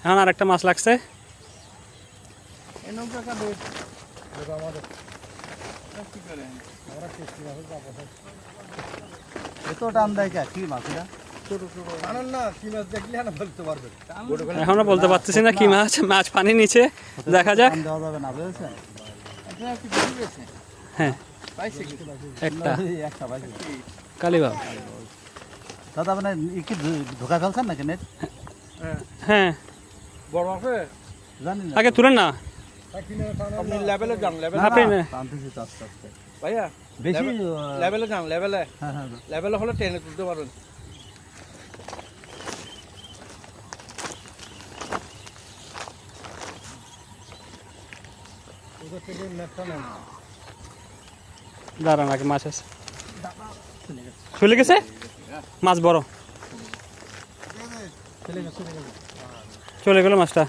এখন আর একটা মাছ লাগছে। এখনো বলতে পারতেছি না কি মাছ, মাছ পানি নিচে, দেখা যাক। হ্যাঁ একটা কালীবাগ। দাদা মানে কি ধোকা ফেলছেন নাকি নেট? হ্যাঁ বড় আছে জানি না, আগে তুলেন না আপনি লেভেলে যান, লেভেলে আপনি না। টানতেছি তো আস্তে আস্তে। ভাইয়া বেশি লেভেলে যান, লেভেলে হ্যাঁ হ্যাঁ লেভেলে হলে টেনে তুলতে পারবেন। দাঁড়ান আগে মাছ আছে, চলে গেছে মাছ বড়, চলে গেল মাছটা।